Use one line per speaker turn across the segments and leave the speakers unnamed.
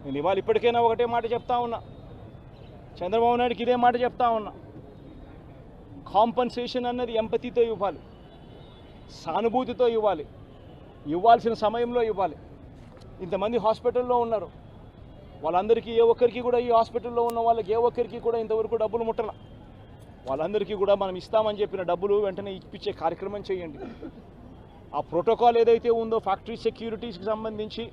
నేను ఇవాళ ఇప్పటికైనా ఒకటే మాట చెప్తా ఉన్నా, చంద్రబాబు నాయుడుకి ఇదే మాట చెప్తా ఉన్నా. కాంపన్సేషన్ అన్నది ఎంపతితో ఇవ్వాలి, సానుభూతితో ఇవ్వాలి, ఇవ్వాల్సిన సమయంలో ఇవ్వాలి. ఇంతమంది హాస్పిటల్లో ఉన్నారు, వాళ్ళందరికీ ఏ ఒక్కరికి కూడా, ఈ హాస్పిటల్లో ఉన్న వాళ్ళకి ఏ ఒక్కరికి కూడా ఇంతవరకు డబ్బులు ముట్టల. వాళ్ళందరికీ కూడా మనం ఇస్తామని చెప్పిన డబ్బులు వెంటనే ఇప్పించే కార్యక్రమం చేయండి. ఆ ప్రోటోకాల్ ఏదైతే ఉందో ఫ్యాక్టరీ సెక్యూరిటీస్కి సంబంధించి,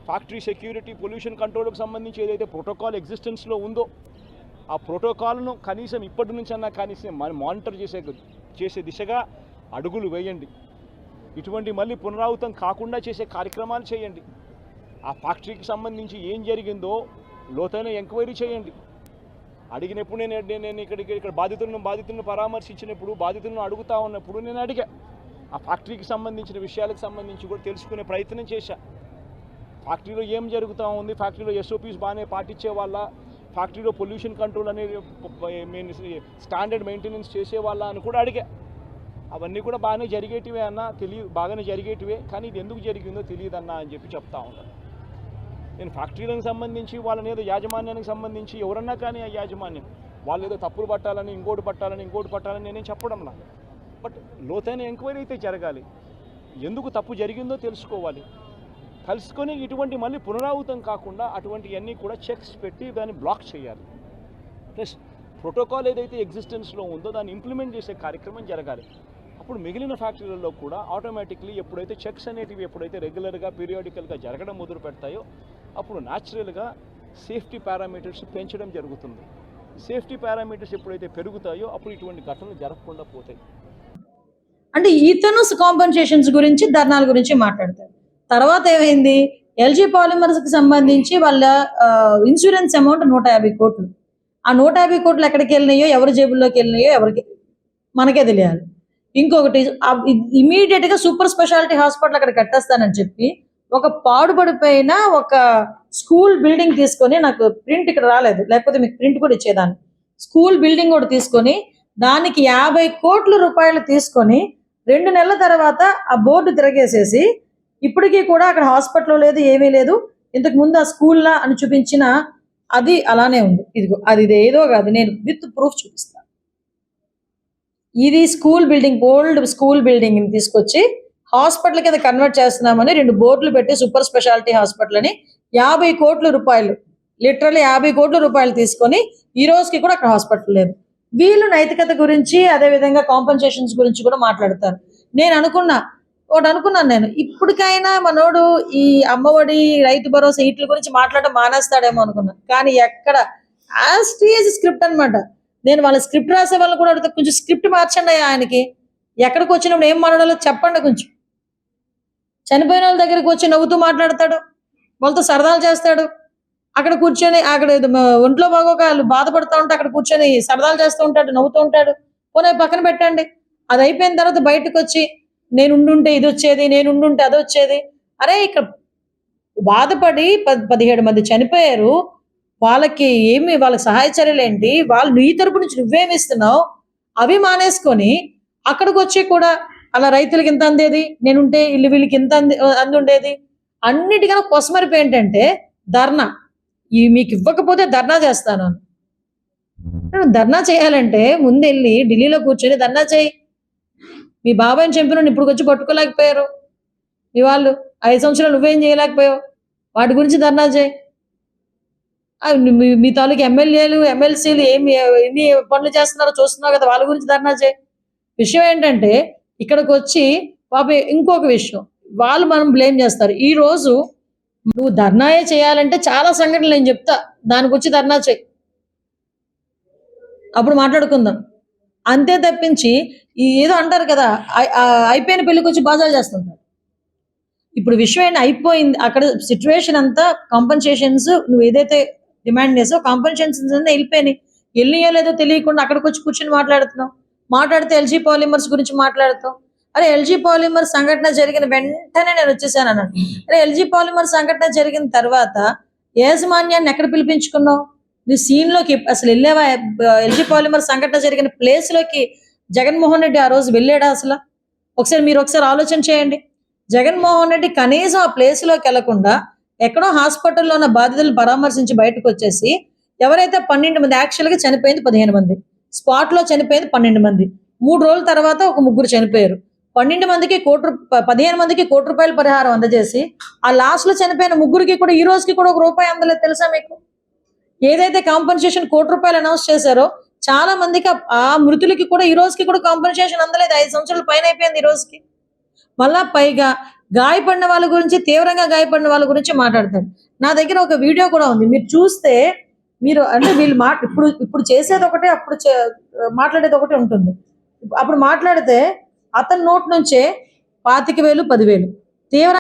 ఫ్యాక్టరీ సెక్యూరిటీ పొల్యూషన్ కంట్రోల్కి సంబంధించి ఏదైతే ప్రోటోకాల్ ఎగ్జిస్టెన్స్లో ఉందో ఆ ప్రోటోకాల్ను కనీసం ఇప్పటి నుంచి అన్నా కనీసం మానిటర్ చేసే దిశగా అడుగులు వేయండి. ఇటువంటి మళ్ళీ పునరావృతం కాకుండా చేసే కార్యక్రమాలు చేయండి. ఆ ఫ్యాక్టరీకి సంబంధించి ఏం జరిగిందో లోతైన ఎంక్వైరీ చేయండి. అడిగినప్పుడు నేను ఇక్కడ బాధితులను పరామర్శించినప్పుడు, బాధితులను అడుగుతా ఉన్నప్పుడు నేను అడిగా, ఆ ఫ్యాక్టరీకి సంబంధించిన విషయాలకు సంబంధించి కూడా తెలుసుకునే ప్రయత్నం చేశా. ఫ్యాక్టరీలో ఏం జరుగుతూ ఉంది, ఫ్యాక్టరీలో ఎస్ఓపీస్ బాగానే పాటించే వాళ్ళ, ఫ్యాక్టరీలో పొల్యూషన్ కంట్రోల్ అనేది స్టాండర్డ్ మెయింటెనెన్స్ చేసేవాళ్ళ అని కూడా అడిగా. అవన్నీ కూడా బాగానే జరిగేటివే అన్న, బాగానే జరిగేటివే, కానీ ఇది ఎందుకు జరిగిందో తెలియదన్నా అని చెప్పి చెప్తా ఉన్నాను. నేను ఫ్యాక్టరీలకు సంబంధించి వాళ్ళని ఏదో యాజమాన్యానికి సంబంధించి ఎవరన్నా కానీ ఆ యాజమాన్యం వాళ్ళు ఏదో తప్పులు పట్టాలని ఇంకోటి పట్టాలని నేనేం చెప్పడం నా. బట్ లోతైన ఎంక్వైరీ అయితే జరగాలి, ఎందుకు తప్పు జరిగిందో తెలుసుకోవాలి. తెలుసుకొని ఇటువంటి మళ్ళీ పునరావృతం కాకుండా అటువంటివన్నీ కూడా చెక్స్ పెట్టి దాన్ని బ్లాక్ చేయాలి. ప్లస్ ప్రోటోకాల్ ఏదైతే ఎగ్జిస్టెన్స్లో ఉందో దాన్ని ఇంప్లిమెంట్ చేసే కార్యక్రమం జరగాలి. అప్పుడు మిగిలిన ఫ్యాక్టరీలలో కూడా ఆటోమేటిక్లీ ఎప్పుడైతే చెక్స్ అనేటివి ఎప్పుడైతే రెగ్యులర్గా పీరియాడికల్గా జరగడం మొదలు పెడతాయో అప్పుడు న్యాచురల్గా సేఫ్టీ పారామీటర్స్ పెంచడం జరుగుతుంది. సేఫ్టీ పారామీటర్స్ ఎప్పుడైతే పెరుగుతాయో అప్పుడు ఇటువంటి ఘటనలు జరగకుండా పోతాయి.
అంటే ఇతను కాంపన్సేషన్స్ గురించి, ధర్నాల గురించి మాట్లాడతారు. తర్వాత ఏమైంది, ఎల్జీ పాలిమర్స్కి సంబంధించి వాళ్ళ ఇన్సూరెన్స్ అమౌంట్ 150 కోట్లు. ఆ 150 కోట్లు ఎక్కడికి వెళ్ళినాయో, ఎవరి జేబుల్లోకి వెళ్ళినాయో ఎవరికి మనకే తెలియాలి. ఇంకొకటి, ఇమీడియట్గా సూపర్ స్పెషాలిటీ హాస్పిటల్ అక్కడ కట్టేస్తానని చెప్పి ఒక పాడుపడిపోయిన ఒక స్కూల్ బిల్డింగ్ తీసుకొని, నాకు ప్రింట్ ఇక్కడ రాలేదు, లేకపోతే మీకు ప్రింట్ కూడా ఇచ్చేదాన్ని, స్కూల్ బిల్డింగ్ కూడా తీసుకొని దానికి 50 కోట్ల రూపాయలు తీసుకొని 2 నెలల తర్వాత ఆ బోర్డు తిరగేసేసి ఇప్పటికీ కూడా అక్కడ హాస్పిటల్ లేదు, ఏమీ లేదు, ఇంతకు ముందు ఆ స్కూల్లా అని చూపించిన అది అలానే ఉంది. ఇదిగో అది ఏదో కాదు, నేను విత్ ప్రూఫ్ చూపిస్తాను. ఇది school building, old school building తీసుకొచ్చి హాస్పిటల్ కింద కన్వర్ట్ చేస్తున్నామని 2 బోర్డులు పెట్టి సూపర్ స్పెషాలిటీ హాస్పిటల్ అని 50 కోట్ల రూపాయలు, లిటరల్లీ 50 కోట్ల రూపాయలు తీసుకొని ఈ రోజుకి కూడా అక్కడ హాస్పిటల్ లేదు. వీళ్ళు నైతికత గురించి, అదేవిధంగా కాంపన్సేషన్స్ గురించి కూడా మాట్లాడతారు. నేను అనుకున్నాను నేను, ఇప్పటికైనా మనోడు ఈ అమ్మఒడి, రైతు భరోసా వీటి గురించి మాట్లాడడం మానేస్తాడేమో అనుకున్నాను. కానీ ఎక్కడ యాజ్ టీజ్ స్క్రిప్ట్ అనమాట. నేను వాళ్ళ స్క్రిప్ట్ రాసే వాళ్ళు కూడా అడుగుతా, కొంచెం స్క్రిప్ట్ మార్చండి ఆయనకి, ఎక్కడికి వచ్చినప్పుడు ఏం మాట్లాడాలో చెప్పండి. కొంచెం చనిపోయిన వాళ్ళ దగ్గరికి వచ్చి నవ్వుతూ మాట్లాడతాడు, వాళ్ళతో సరదాలు చేస్తాడు, అక్కడ కూర్చొని అక్కడ ఒంట్లో బాగోక వాళ్ళు బాధపడుతూ ఉంటే అక్కడ కూర్చొని సరదాలు చేస్తూ ఉంటాడు, నవ్వుతూ ఉంటాడు. పోనీ పక్కన పెట్టండి, అది అయిపోయిన తర్వాత బయటకు వచ్చి నేను ఉండుంటే ఇది వచ్చేది, నేను ఉండుంటే అది వచ్చేది. అరే ఇక్కడ బాధపడి 17 మంది చనిపోయారు, వాళ్ళకి వాళ్ళకి సహాయ చర్యలు ఏంటి, వాళ్ళు నీ తరపు నుంచి నువ్వేమి ఇస్తున్నావు, అవి మానేసుకొని అక్కడికి వచ్చి కూడా అలా రైతులకి ఇంత అందేది, నేనుంటే వీళ్ళకి ఇంత అంది ఉండేది. అన్నిటికన్నా కొసమరిపు ఏంటంటే ధర్నా, మీకు ఇవ్వకపోతే ధర్నా చేస్తాను. ధర్నా చేయాలంటే ముందెళ్ళి ఢిల్లీలో కూర్చొని ధర్నా చేయి. మీ బాబాయిని చంపిన ఇప్పుడు వచ్చి పట్టుకోలేకపోయారు మీ వాళ్ళు, 5 సంవత్సరాలు నువ్వేం చేయలేకపోయావు, వాటి గురించి ధర్నా చేయి. మీ తాలూకు ఎమ్మెల్యేలు, ఎమ్మెల్సీలు ఎన్ని పనులు చేస్తున్నారో చూస్తున్నావు కదా, వాళ్ళ గురించి ధర్నా చేయి. విషయం ఏంటంటే ఇక్కడికి వచ్చి పాప ఇంకొక విషయం, వాళ్ళు మనం బ్లేమ్ చేస్తారు. ఈ రోజు నువ్వు ధర్నాయే చేయాలంటే చాలా సంఘటనలు నేను చెప్తా, దానికి వచ్చి ధర్నా చేయి, అప్పుడు మాట్లాడుకుందాం. అంతే తప్పించి ఏదో అంటారు కదా, అయిపోయిన పెళ్లికి వచ్చి బాజాలు చేస్తుంటారు. ఇప్పుడు విషయం ఏంటి, అయిపోయింది అక్కడ సిచ్యువేషన్ అంతా. కాంపన్సేషన్స్ నువ్వు ఏదైతే డిమాండ్ చేసావు, కాంపన్సేషన్స్ అన్నీ వెళ్ళినాయో లేదో తెలియకుండా అక్కడికి వచ్చి కూర్చొని మాట్లాడితే ఎల్జీ పాలిమర్స్ గురించి మాట్లాడతావు. అరే ఎల్జీ పాలిమర్స్ సంఘటన జరిగిన వెంటనే నేను వచ్చేసాను అన్నాడు. అరే ఎల్జీ పాలిమర్స్ సంఘటన జరిగిన తర్వాత యాజమాన్యాన్ని ఎక్కడ పిలిపించుకున్నావు, నువ్వు సీన్లోకి అసలు వెళ్ళావా? ఎల్జీ పాలిమర్ సంఘటన జరిగిన ప్లేస్లోకి జగన్మోహన్ రెడ్డి ఆ రోజు వెళ్ళాడా అసలు? మీరు ఒకసారి ఆలోచన చేయండి. జగన్మోహన్ రెడ్డి కనీసం ఆ ప్లేస్లోకి వెళ్లకుండా ఎక్కడో హాస్పిటల్లో ఉన్న బాధితులను పరామర్శించి బయటకు వచ్చేసి ఎవరైతే 12 మంది, యాక్చువల్గా చనిపోయింది 15 మంది, స్పాట్లో చనిపోయింది 12 మంది, 3 రోజుల తర్వాత ఒక 3 చనిపోయారు. 12 మందికి 15 మందికి ₹1,00,00,000 పరిహారం అందజేసి ఆ లాస్ట్ లో చనిపోయిన 3కి కూడా ఈ రోజుకి కూడా ₹1 అందలేదు. తెలుసా మీకు? ఏదైతే కాంపన్సేషన్ ₹1,00,00,000 అనౌన్స్ చేశారో చాలా మందికి ఆ మృతులకి కూడా ఈ రోజుకి కూడా కాంపన్సేషన్ అందలేదు. 5 సంవత్సరాల పైన అయిపోయింది ఈ రోజుకి. మళ్ళా పైగా గాయపడిన వాళ్ళ గురించి, తీవ్రంగా గాయపడిన వాళ్ళ గురించి మాట్లాడతారు. నా దగ్గర ఒక వీడియో కూడా ఉంది, మీరు చూస్తే మీరు అంటే వీళ్ళు ఇప్పుడు చేసేది ఒకటే, అప్పుడు మాట్లాడేది ఒకటి ఉంటుంది. అప్పుడు మాట్లాడితే అతని నోట్ నుంచే 25,000, 10,000 తీవ్ర